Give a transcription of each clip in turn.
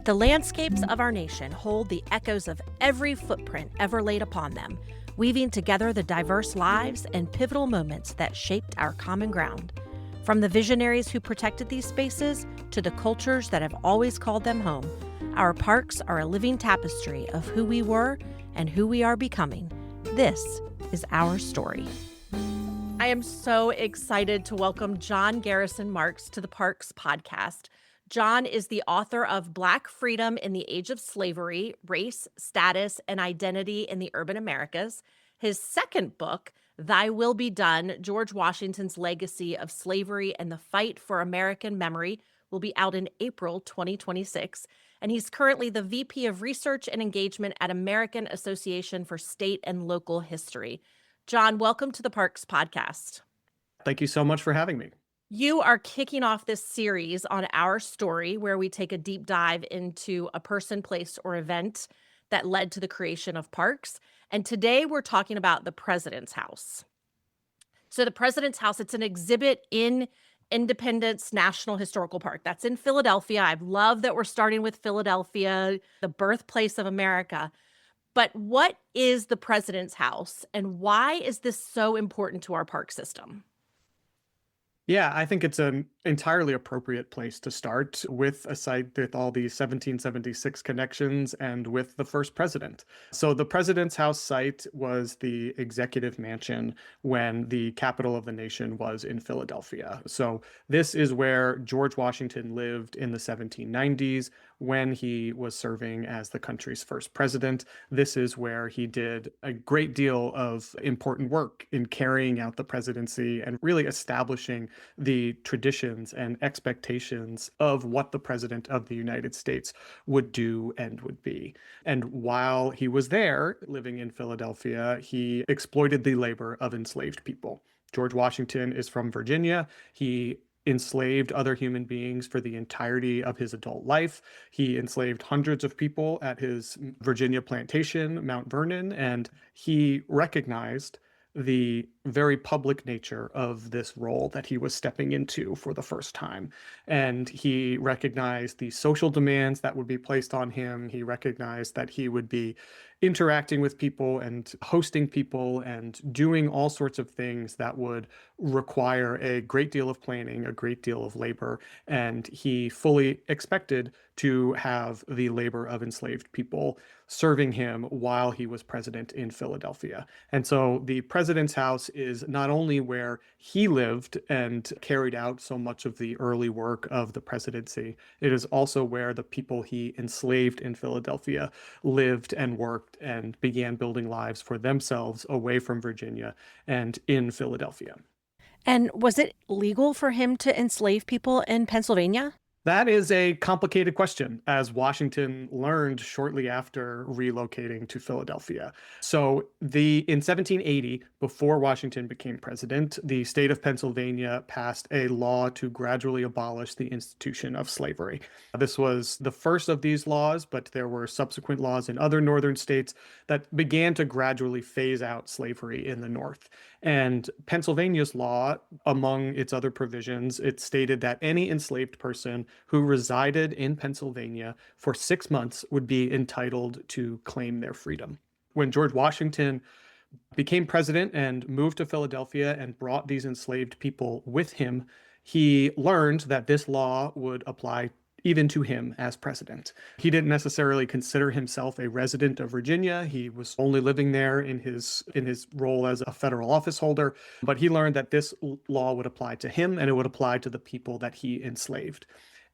The landscapes of our nation hold the echoes of every footprint ever laid upon them, weaving together the diverse lives and pivotal moments that shaped our common ground. From the visionaries who protected these spaces to the cultures that have always called them home, our parks are a living tapestry of who we were and who we are becoming. This is our story. I am so excited to welcome John Garrison Marks to the Parks podcast. John is the author of Black Freedom in the Age of Slavery, Race, Status, and Identity in the Urban Americas. His second book, Thy Will Be Done, George Washington's Legacy of Slavery and the Fight for American Memory, will be out in April 2026. And he's currently the VP of Research and Engagement at American Association for State and Local History. John, welcome to the Parks podcast. Thank you so much for having me. You are kicking off this series on Our Story, where we take a deep dive into a person, place, or event that led to the creation of parks. And today we're talking about the President's House. So the President's House, it's an exhibit in Independence National Historical Park. That's in Philadelphia. I love that we're starting with Philadelphia, the birthplace of America. But what is the President's House, and why is this so important to our park system? Yeah, I think it's an entirely appropriate place to start with a site with all the 1776 connections and with the first president. So the President's House site was the executive mansion when the capital of the nation was in Philadelphia. So this is where George Washington lived in the 1790s when he was serving as the country's first president. This is where he did a great deal of important work in carrying out the presidency and really establishing the traditions and expectations of what the president of the United States would do and would be. And while he was there, living in Philadelphia, he exploited the labor of enslaved people. George Washington is from Virginia. He enslaved other human beings for the entirety of his adult life. He enslaved hundreds of people at his Virginia plantation, Mount Vernon, and he recognized the very public nature of this role that he was stepping into for the first time. And he recognized the social demands that would be placed on him. He recognized that he would be interacting with people and hosting people and doing all sorts of things that would require a great deal of planning, a great deal of labor. And he fully expected to have the labor of enslaved people serving him while he was president in Philadelphia. And so the President's House is not only where he lived and carried out so much of the early work of the presidency, it is also where the people he enslaved in Philadelphia lived and worked and began building lives for themselves away from Virginia and in Philadelphia. And was it legal for him to enslave people in Pennsylvania? That is a complicated question, as Washington learned shortly after relocating to Philadelphia. So in 1780, before Washington became president, the state of Pennsylvania passed a law to gradually abolish the institution of slavery. This was the first of these laws, but there were subsequent laws in other northern states that began to gradually phase out slavery in the North. And Pennsylvania's law, among its other provisions, it stated that any enslaved person who resided in Pennsylvania for 6 months would be entitled to claim their freedom. When George Washington became president and moved to Philadelphia and brought these enslaved people with him, he learned that this law would apply even to him as president. He didn't necessarily consider himself a resident of Virginia. He was only living there in his role as a federal office holder, but he learned that this law would apply to him and it would apply to the people that he enslaved.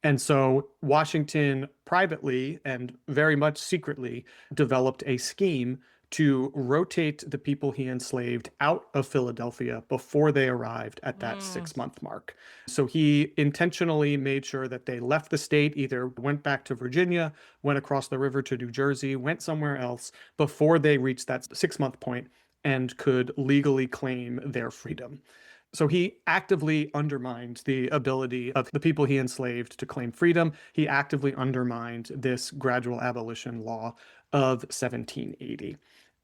And so Washington privately and very much secretly developed a scheme to rotate the people he enslaved out of Philadelphia before they arrived at that 6-month mark. So he intentionally made sure that they left the state, either went back to Virginia, went across the river to New Jersey, went somewhere else before they reached that 6-month point and could legally claim their freedom. So he actively undermined the ability of the people he enslaved to claim freedom. He actively undermined this gradual abolition law of 1780.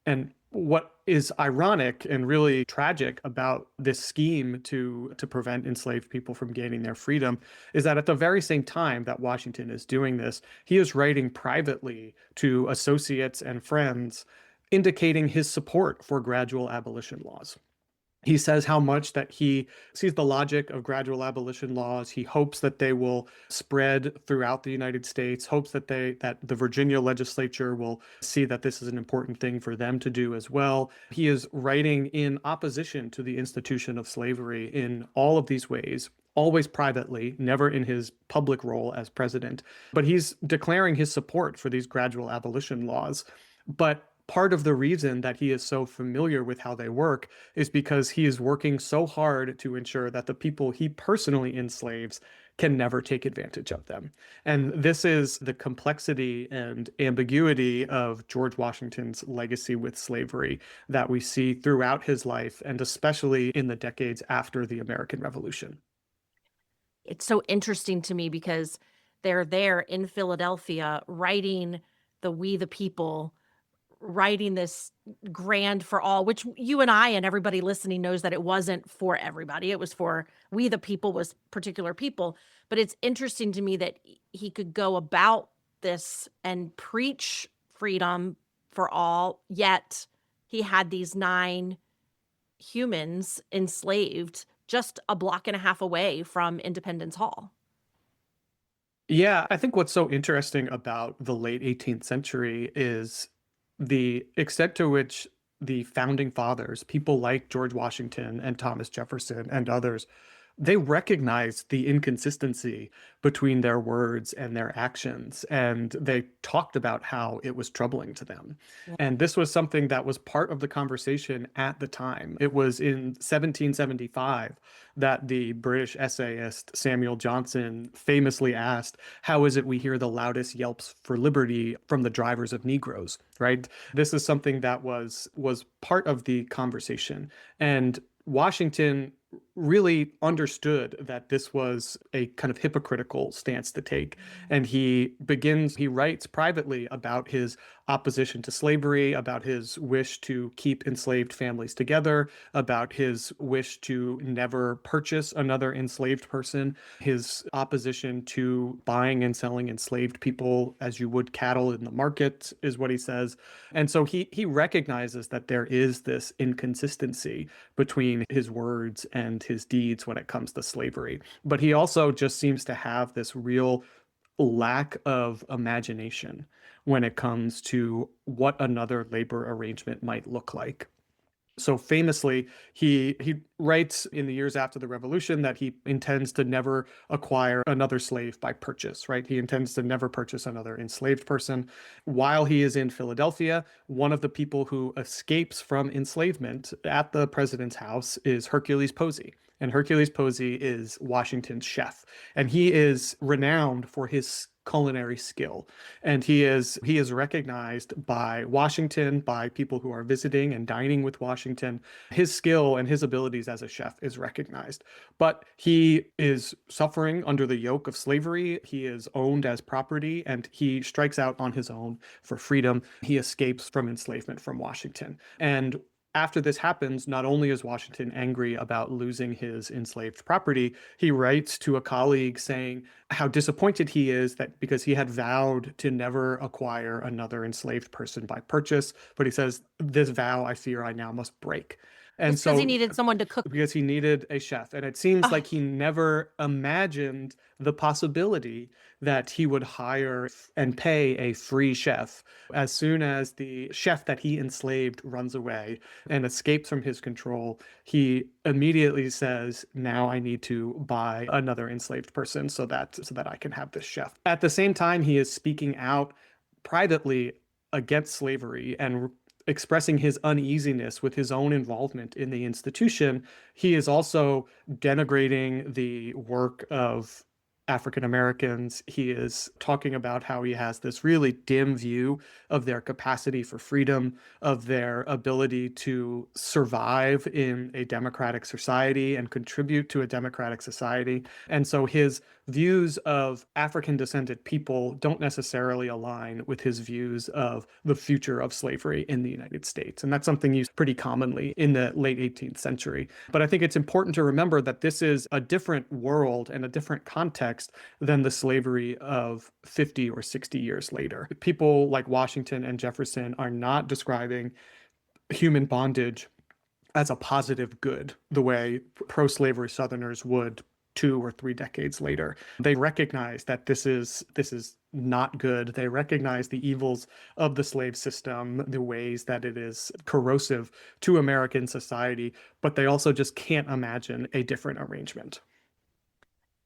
And what is ironic and really tragic about this scheme to prevent enslaved people from gaining their freedom is that at the very same time that Washington is doing this, he is writing privately to associates and friends indicating his support for gradual abolition laws. He says how much that he sees the logic of gradual abolition laws. He hopes that they will spread throughout the United States, hopes that the Virginia legislature will see that this is an important thing for them to do as well. He is writing in opposition to the institution of slavery in all of these ways, always privately, never in his public role as president. But he's declaring his support for these gradual abolition laws. But part of the reason that he is so familiar with how they work is because he is working so hard to ensure that the people he personally enslaves can never take advantage of them. And this is the complexity and ambiguity of George Washington's legacy with slavery that we see throughout his life, and especially in the decades after the American Revolution. It's so interesting to me because they're there in Philadelphia writing the We the People, writing this grand for all, which you and I and everybody listening knows that it wasn't for everybody. It was for we the people, was particular people. But it's interesting to me that he could go about this and preach freedom for all, yet he had these 9 humans enslaved just a block and a half away from Independence Hall. Yeah, I think what's so interesting about the late 18th century is the extent to which the founding fathers, people like George Washington and Thomas Jefferson and others, they recognized the inconsistency between their words and their actions, and they talked about how it was troubling to them. Yeah. And this was something that was part of the conversation at the time. It was in 1775 that the British essayist Samuel Johnson famously asked, "How is it we hear the loudest yelps for liberty from the drivers of Negroes?" Right? This is something that was part of the conversation. And Washington really understood that this was a kind of hypocritical stance to take. And he writes privately about his opposition to slavery, about his wish to keep enslaved families together, about his wish to never purchase another enslaved person, his opposition to buying and selling enslaved people as you would cattle in the market, is what he says. And so he recognizes that there is this inconsistency between his words and his deeds when it comes to slavery. But he also just seems to have this real lack of imagination when it comes to what another labor arrangement might look like. So famously, he writes in the years after the Revolution that he intends to never acquire another slave by purchase, right? He intends to never purchase another enslaved person. While he is in Philadelphia, one of the people who escapes from enslavement at the president's house is Hercules Posey. And Hercules Posey is Washington's chef. And he is renowned for his culinary skill. And he is recognized by Washington, by people who are visiting and dining with Washington. His skill and his abilities as a chef is recognized. But he is suffering under the yoke of slavery. He is owned as property, and he strikes out on his own for freedom. He escapes from enslavement from Washington. And after this happens, not only is Washington angry about losing his enslaved property, he writes to a colleague saying how disappointed he is that because he had vowed to never acquire another enslaved person by purchase, but he says, "This vow I fear I now must break." And Just because he so needed someone to cook. because he needed a chef. And it seems like Oh, he never imagined the possibility that he would hire and pay a free chef as soon as the chef that he enslaved runs away and escapes from his control. He immediately says, "Now I need to buy another enslaved person so that I can have this chef." At the same time, he is speaking out privately against slavery and expressing his uneasiness with his own involvement in the institution. He is also denigrating the work of African Americans. He is talking about how he has this really dim view of their capacity for freedom, of their ability to survive in a democratic society and contribute to a democratic society. And so his views of African descended people don't necessarily align with his views of the future of slavery in the United States. And that's something used pretty commonly in the late 18th century. But I think it's important to remember that this is a different world and a different context than the slavery of 50 or 60 years later. People like Washington and Jefferson are not describing human bondage as a positive good, the way pro-slavery Southerners would 2 or 3 decades later. They recognize that this is not good. They recognize the evils of the slave system, the ways that it is corrosive to American society, but they also just can't imagine a different arrangement.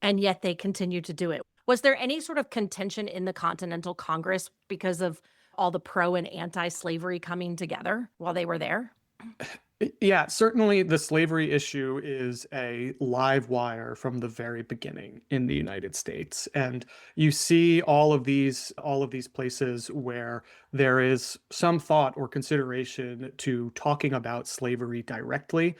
And yet they continue to do it. Was there any sort of contention in the Continental Congress because of all the pro and anti-slavery coming together while they were there? Yeah, certainly the slavery issue is a live wire from the very beginning in the United States. And you see all of these places where there is some thought or consideration to talking about slavery directly.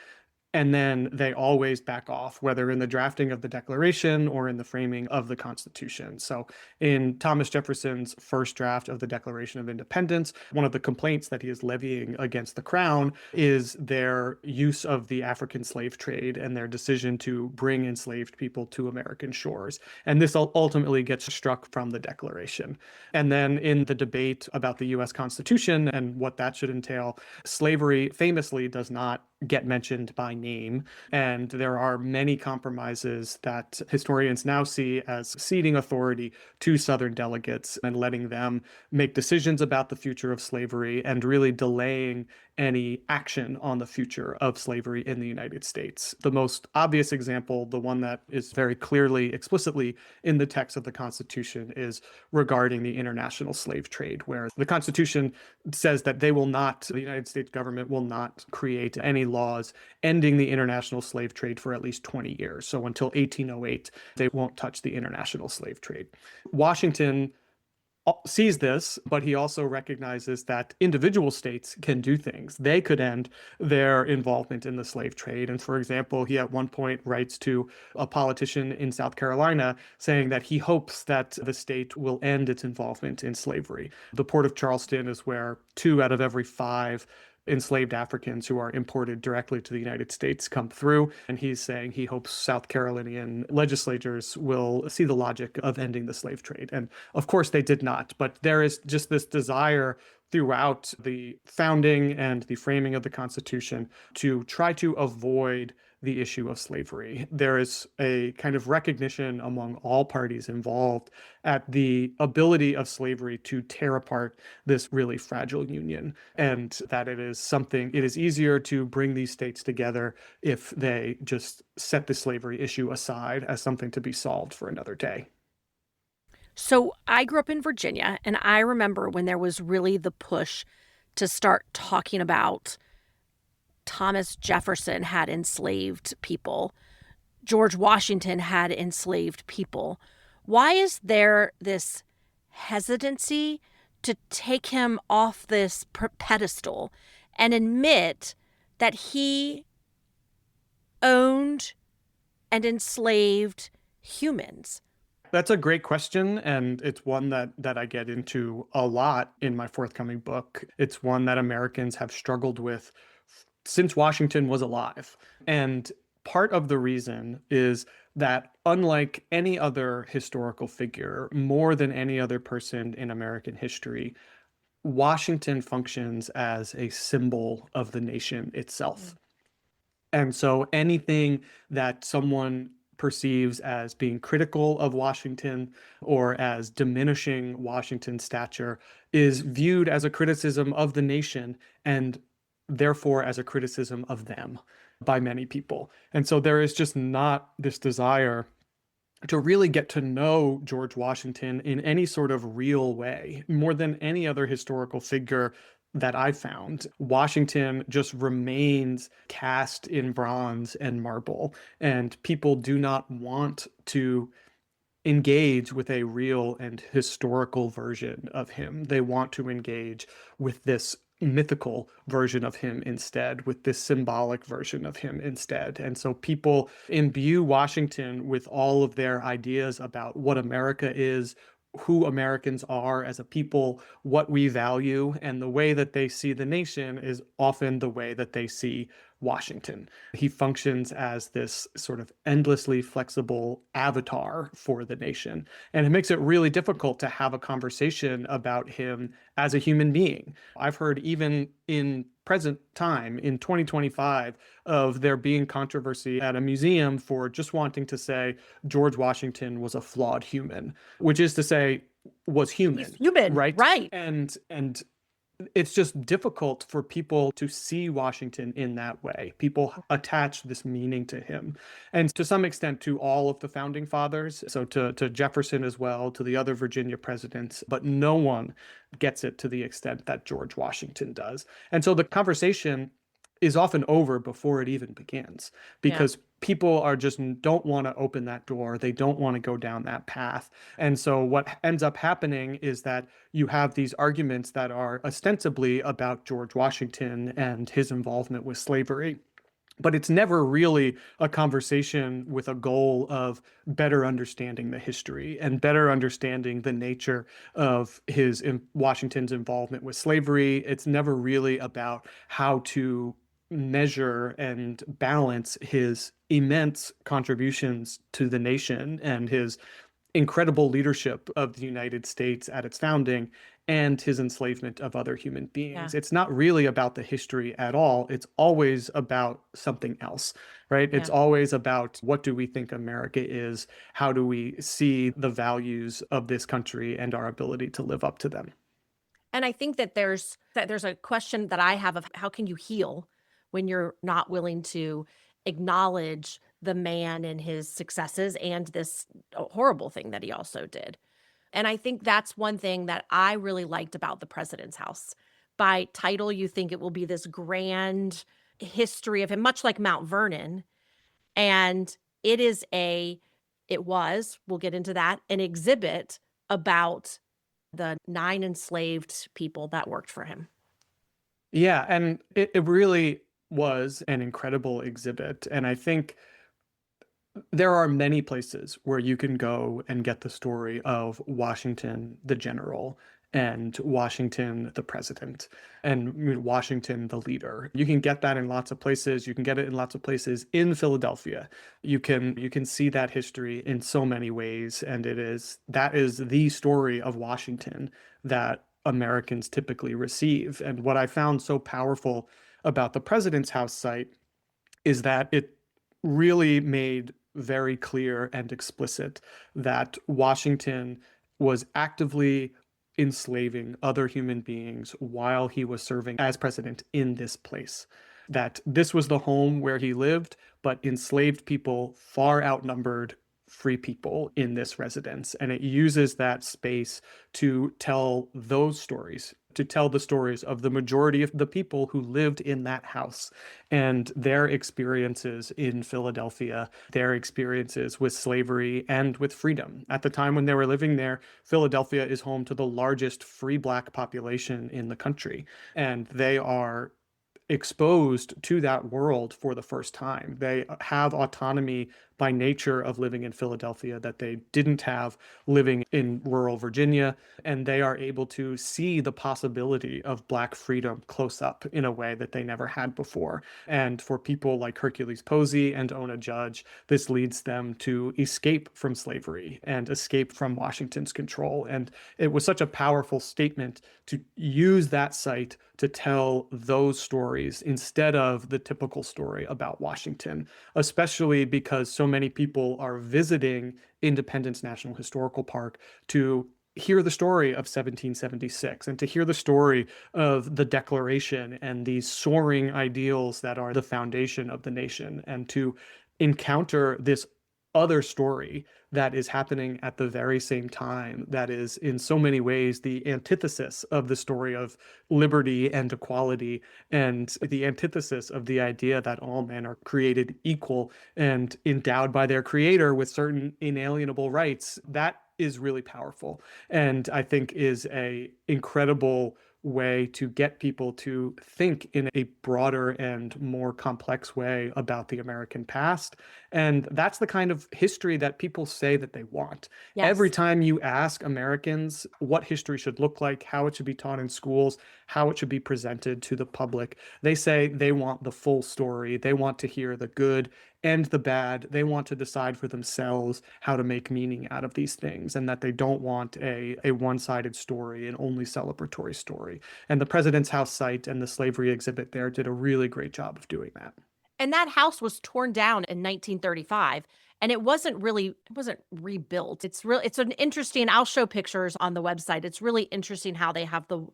And then they always back off, whether in the drafting of the Declaration or in the framing of the Constitution. So, in Thomas Jefferson's first draft of the Declaration of Independence, one of the complaints that he is levying against the Crown is their use of the African slave trade and their decision to bring enslaved people to American shores. And this ultimately gets struck from the Declaration. And then in the debate about the US Constitution and what that should entail, slavery famously does not get mentioned by name. And there are many compromises that historians now see as ceding authority to Southern delegates and letting them make decisions about the future of slavery and really delaying any action on the future of slavery in the United States. The most obvious example, the one that is very clearly, explicitly in the text of the Constitution, is regarding the international slave trade, where the Constitution says that the United States government will not create any laws ending the international slave trade for at least 20 years. So until 1808, they won't touch the international slave trade. Washington sees this, but he also recognizes that individual states can do things. They could end their involvement in the slave trade. And for example, he at one point writes to a politician in South Carolina saying that he hopes that the state will end its involvement in slavery. The port of Charleston is where 2 out of every 5 enslaved Africans who are imported directly to the United States come through. And he's saying he hopes South Carolinian legislators will see the logic of ending the slave trade. And of course they did not, but there is just this desire throughout the founding and the framing of the Constitution to try to avoid the issue of slavery. There is a kind of recognition among all parties involved at the ability of slavery to tear apart this really fragile union, and that it is easier to bring these states together if they just set the slavery issue aside as something to be solved for another day. So I grew up in Virginia, and I remember when there was really the push to start talking about Thomas Jefferson had enslaved people. George Washington had enslaved people. Why is there this hesitancy to take him off this pedestal and admit that he owned and enslaved humans? That's a great question, and it's one that I get into a lot in my forthcoming book. It's one that Americans have struggled with since Washington was alive. And part of the reason is that unlike any other historical figure, more than any other person in American history, Washington functions as a symbol of the nation itself. And so anything that someone perceives as being critical of Washington or as diminishing Washington's stature is viewed as a criticism of the nation and therefore as a criticism of them by many people. And so there is just not this desire to really get to know George Washington in any sort of real way. More than any other historical figure that I found, Washington just remains cast in bronze and marble, and people do not want to engage with a real and historical version of him. They want to engage with this mythical version of him instead, with this symbolic version of him instead. And so people imbue Washington with all of their ideas about what America is, who Americans are as a people, what we value, and the way that they see the nation is often the way that they see Washington. He functions as this sort of endlessly flexible avatar for the nation. And it makes it really difficult to have a conversation about him as a human being. I've heard even in present time in 2025 of there being controversy at a museum for just wanting to say George Washington was a flawed human, which is to say was human, He's human, right? right? And it's just difficult for people to see Washington in that way. People attach this meaning to him, and to some extent to all of the founding fathers. So to Jefferson as well, to the other Virginia presidents, but no one gets it to the extent that George Washington does. And so the conversation is often over before it even begins, Yeah. because people are just don't want to open that door. They don't want to go down that path. And so what ends up happening is that you have these arguments that are ostensibly about George Washington and his involvement with slavery. But it's never really a conversation with a goal of better understanding the history and better understanding the nature of Washington's involvement with slavery. It's never really about how to measure and balance his immense contributions to the nation and his incredible leadership of the United States at its founding and his enslavement of other human beings. Yeah. It's not really about the history at all. It's always about something else, right? It's Yeah. always about what do we think America is? How do we see the values of this country and our ability to live up to them? And I think that there's a question that I have of how can you heal when you're not willing to acknowledge the man and his successes and this horrible thing that he also did. And I think that's one thing that I really liked about The President's House. By title, you think it will be this grand history of him, much like Mount Vernon. And we'll get into that, an exhibit about the 9 enslaved people that worked for him. Yeah, and it really was an incredible exhibit. And I think there are many places where you can go and get the story of Washington the general and Washington the president and Washington the leader. You can get that in lots of places. You can get it in lots of places in Philadelphia. You can see that history in so many ways, and that is the story of Washington that Americans typically receive. And what I found so powerful about the President's House site is that it really made very clear and explicit that Washington was actively enslaving other human beings while he was serving as president in this place. That this was the home where he lived, but enslaved people far outnumbered free people in this residence. And it uses that space to tell those stories, to tell the stories of the majority of the people who lived in that house and their experiences in Philadelphia, their experiences with slavery and with freedom. At the time when they were living there, Philadelphia is home to the largest free Black population in the country, and they are exposed to that world for the first time. They have autonomy by nature of living in Philadelphia that they didn't have living in rural Virginia, and they are able to see the possibility of Black freedom close up in a way that they never had before. And for people like Hercules Posey and Ona Judge, this leads them to escape from slavery and escape from Washington's control. And it was such a powerful statement to use that site to tell those stories instead of the typical story about Washington, especially because so many people are visiting Independence National Historical Park to hear the story of 1776 and to hear the story of the Declaration and these soaring ideals that are the foundation of the nation, and to encounter this other story that is happening at the very same time, that is in so many ways the antithesis of the story of liberty and equality, and the antithesis of the idea that all men are created equal and endowed by their creator with certain inalienable rights. That is really powerful, and I think is a incredible way to get people to think in a broader and more complex way about the American past. And that's the kind of history that people say that they want. Every Yes. time you ask Americans what history should look like, how it should be taught in schools, how it should be presented to the public, they say they want the full story. They want to hear the good and the bad. They want to decide for themselves how to make meaning out of these things, and that they don't want a one-sided story, an only celebratory story. And the President's House site and the slavery exhibit there did a really great job of doing that. And that house was torn down in 1935, and it wasn't rebuilt. It's an interesting, I'll show pictures on the website. It's really interesting how they have the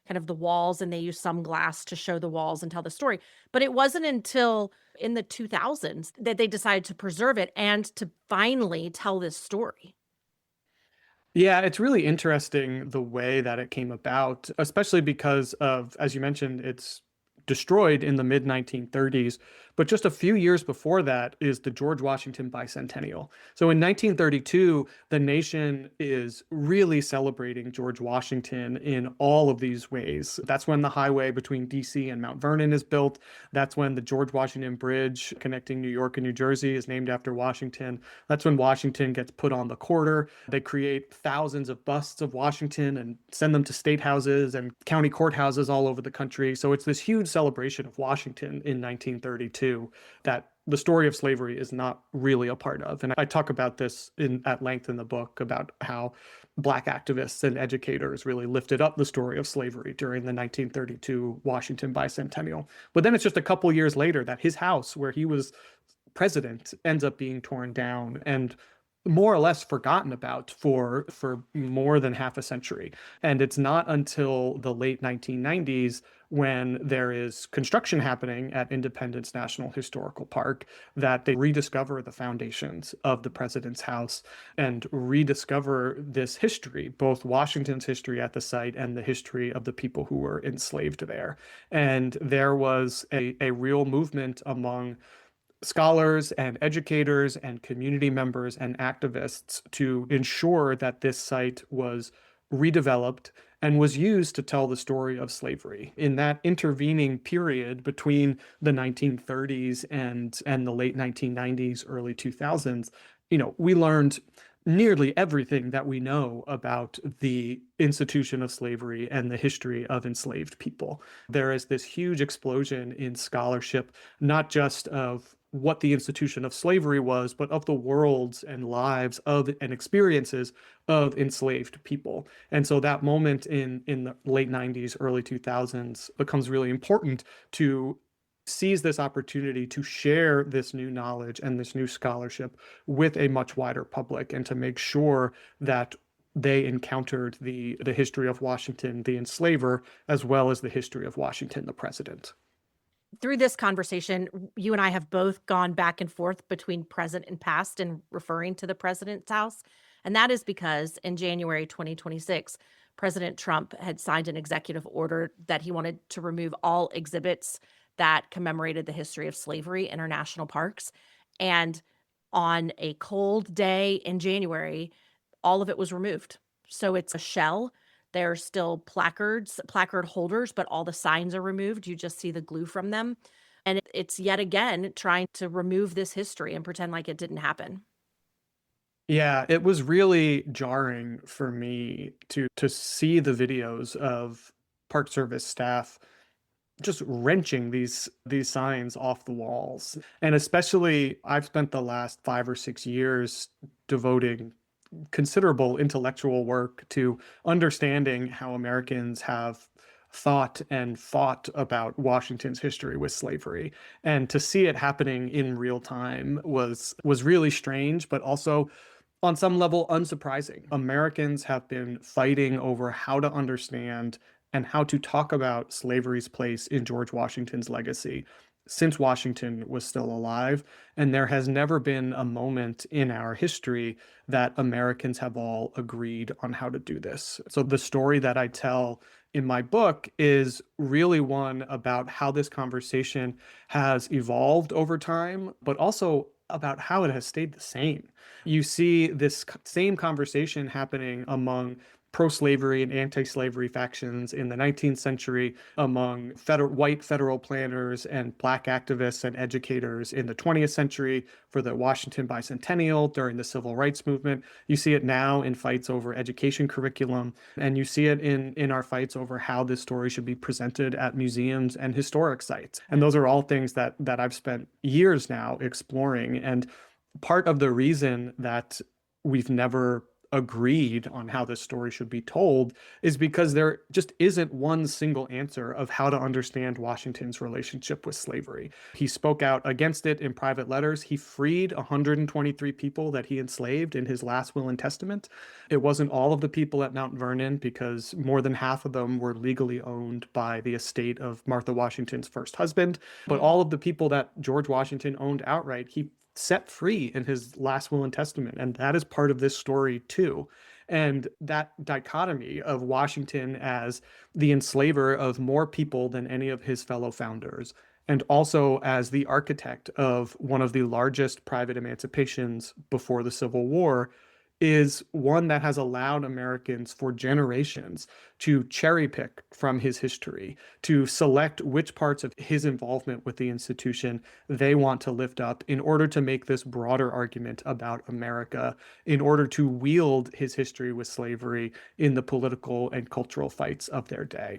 kind of the walls, and they use some glass to show the walls and tell the story. But it wasn't until in the 2000s that they decided to preserve it and to finally tell this story. Yeah, it's really interesting the way that it came about, especially because of, as you mentioned, it's destroyed in the mid 1930s. But just a few years before that is the George Washington bicentennial. So in 1932, the nation is really celebrating George Washington in all of these ways. That's when the highway between DC and Mount Vernon is built. That's when the George Washington Bridge connecting New York and New Jersey is named after Washington. That's when Washington gets put on the quarter. They create thousands of busts of Washington and send them to state houses and county courthouses all over the country. So it's this huge celebration of Washington in 1932 that the story of slavery is not really a part of. And I talk about this at length in the book about how Black activists and educators really lifted up the story of slavery during the 1932 Washington bicentennial. But then it's just a couple years later that his house, where he was president, ends up being torn down and more or less forgotten about for more than half a century. And it's not until the late 1990s, when there is construction happening at Independence National Historical Park, that they rediscover the foundations of the President's House and rediscover this history, both Washington's history at the site and the history of the people who were enslaved there. And there was a real movement among scholars and educators and community members and activists to ensure that this site was redeveloped and was used to tell the story of slavery. In that intervening period between the 1930s and the late 1990s, early 2000s, we learned nearly everything that we know about the institution of slavery and the history of enslaved people. There is this huge explosion in scholarship, not just of what the institution of slavery was, but of the worlds and lives of and experiences of enslaved people. And so that moment in the late 90s, early 2000s becomes really important to seize this opportunity to share this new knowledge and this new scholarship with a much wider public, and to make sure that they encountered the history of Washington, the enslaver, as well as the history of Washington, the president. Through this conversation, you and I have both gone back and forth between present and past in referring to the President's House. And that is because in January 2026, President Trump had signed an executive order that he wanted to remove all exhibits that commemorated the history of slavery in our national parks. And on a cold day in January, all of it was removed. So it's a shell. There's still placard holders, but all the signs are removed. You just see the glue from them. And it's yet again trying to remove this history and pretend like it didn't happen. Yeah, it was really jarring for me to see the videos of Park Service staff just wrenching these signs off the walls. And especially, I've spent the last 5 or 6 years devoting considerable intellectual work to understanding how Americans have thought and fought about Washington's history with slavery. And to see it happening in real time was really strange, but also on some level unsurprising. Americans have been fighting over how to understand and how to talk about slavery's place in George Washington's legacy since Washington was still alive. And there has never been a moment in our history that Americans have all agreed on how to do this. So the story that I tell in my book is really one about how this conversation has evolved over time, but also about how it has stayed the same. You see this same conversation happening among pro-slavery and anti-slavery factions in the 19th century, among white federal planners and black activists and educators in the 20th century for the Washington Bicentennial during the Civil Rights Movement. You see it now in fights over education curriculum, and you see it in our fights over how this story should be presented at museums and historic sites. And those are all things that I've spent years now exploring. And part of the reason that we've never agreed on how this story should be told is because there just isn't one single answer of how to understand Washington's relationship with slavery. He spoke out against it in private letters. He freed 123 people that he enslaved in his last will and testament. It wasn't all of the people at Mount Vernon, because more than half of them were legally owned by the estate of Martha Washington's first husband. But all of the people that George Washington owned outright, he set free in his last will and testament. And that is part of this story too. And that dichotomy of Washington as the enslaver of more people than any of his fellow founders, and also as the architect of one of the largest private emancipations before the Civil War, is one that has allowed Americans for generations to cherry pick from his history, to select which parts of his involvement with the institution they want to lift up in order to make this broader argument about America, in order to wield his history with slavery in the political and cultural fights of their day.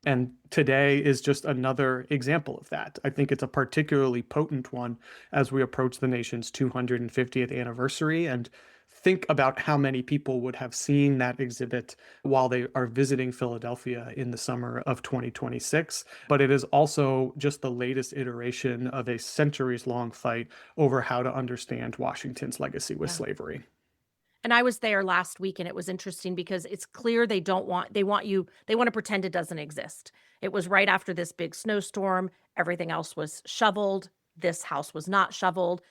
And today is just another example of that. I think it's a particularly potent one as we approach the nation's 250th anniversary, and think about how many people would have seen that exhibit while they are visiting Philadelphia in the summer of 2026. But it is also just the latest iteration of a centuries-long fight over how to understand Washington's legacy with slavery. And I was there last week, and it was interesting because it's clear they want to pretend it doesn't exist. It was right after this big snowstorm. Everything else was shoveled. This house was not shoveled.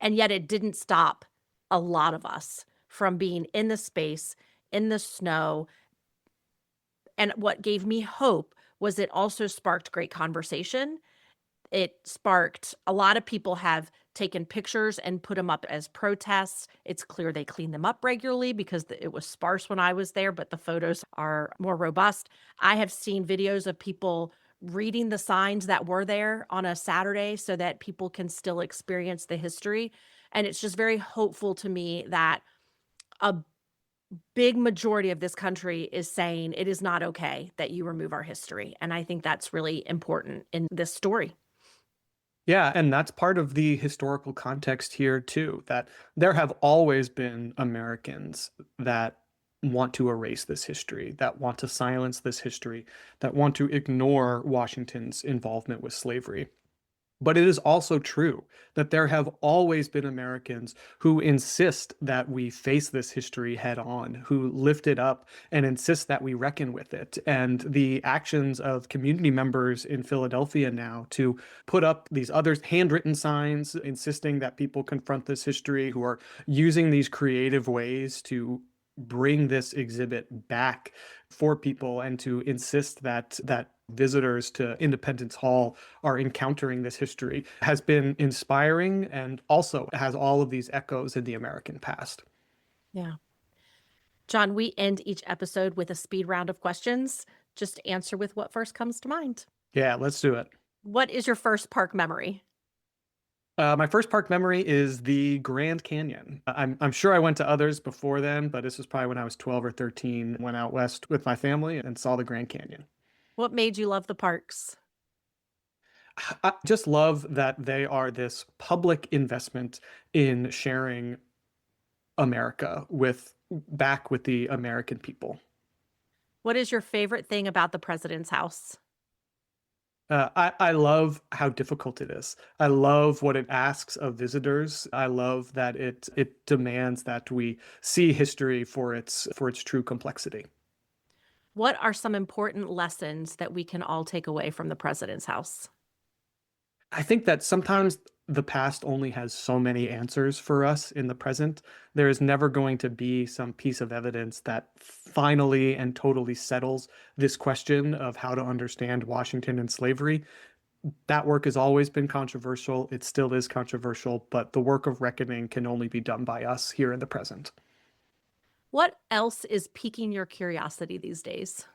And yet it didn't stop a lot of us from being in the space, in the snow. And what gave me hope was it also sparked great conversation. It sparked, a lot of people have taken pictures and put them up as protests. It's clear they clean them up regularly because it was sparse when I was there, but the photos are more robust. I have seen videos of people reading the signs that were there on a Saturday so that people can still experience the history. And it's just very hopeful to me that a big majority of this country is saying it is not okay that you remove our history. And I think that's really important in this story. Yeah, and that's part of the historical context here too, that there have always been Americans that want to erase this history, that want to silence this history, that want to ignore Washington's involvement with slavery. But it is also true that there have always been Americans who insist that we face this history head on, who lift it up and insist that we reckon with it. And the actions of community members in Philadelphia now to put up these other handwritten signs insisting that people confront this history, who are using these creative ways to bring this exhibit back for people and to insist that visitors to Independence Hall are encountering this history, has been inspiring, and also has all of these echoes in the American past. Yeah. John, we end each episode with a speed round of questions. Just answer with what first comes to mind. Yeah, let's do it. What is your first park memory? My first park memory is the Grand Canyon. I'm sure I went to others before then, but this was probably when I was 12 or 13, went out west with my family and saw the Grand Canyon. What made you love the parks? I just love that they are this public investment in sharing America back with the American people. What is your favorite thing about the president's house? I love how difficult it is. I love what it asks of visitors. I love that it demands that we see history for its true complexity. What are some important lessons that we can all take away from the president's house? I think that sometimes the past only has so many answers for us in the present. There is never going to be some piece of evidence that finally and totally settles this question of how to understand Washington and slavery. That work has always been controversial. It still is controversial, but the work of reckoning can only be done by us here in the present. What else is piquing your curiosity these days?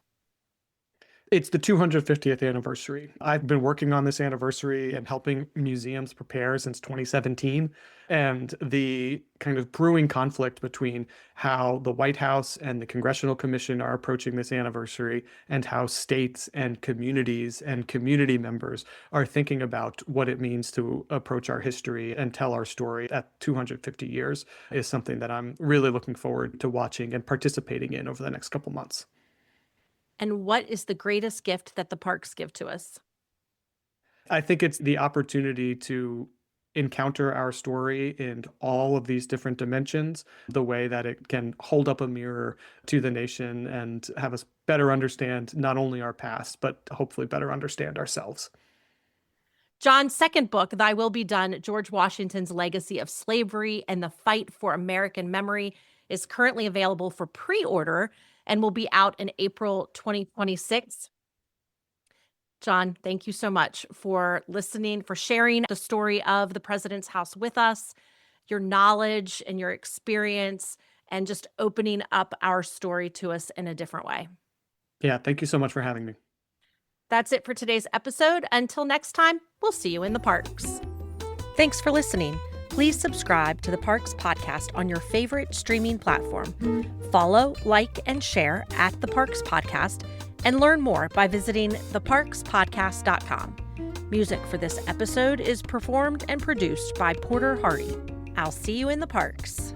It's the 250th anniversary. I've been working on this anniversary and helping museums prepare since 2017. And the kind of brewing conflict between how the White House and the Congressional Commission are approaching this anniversary and how states and communities and community members are thinking about what it means to approach our history and tell our story at 250 years is something that I'm really looking forward to watching and participating in over the next couple months. And what is the greatest gift that the parks give to us? I think it's the opportunity to encounter our story in all of these different dimensions, the way that it can hold up a mirror to the nation and have us better understand not only our past, but hopefully better understand ourselves. John's second book, Thy Will Be Done, George Washington's Legacy of Slavery and the Fight for American Memory, is currently available for pre-order and will be out in April 2026. John, thank you so much for listening, for sharing the story of the President's House with us, your knowledge and your experience, and just opening up our story to us in a different way. Yeah, thank you so much for having me. That's it for today's episode. Until next time, we'll see you in the parks. Thanks for listening. Please subscribe to the Parks Podcast on your favorite streaming platform. Follow, like, and share at the Parks Podcast, and learn more by visiting theparkspodcast.com. Music for this episode is performed and produced by Porter Hardy. I'll see you in the parks.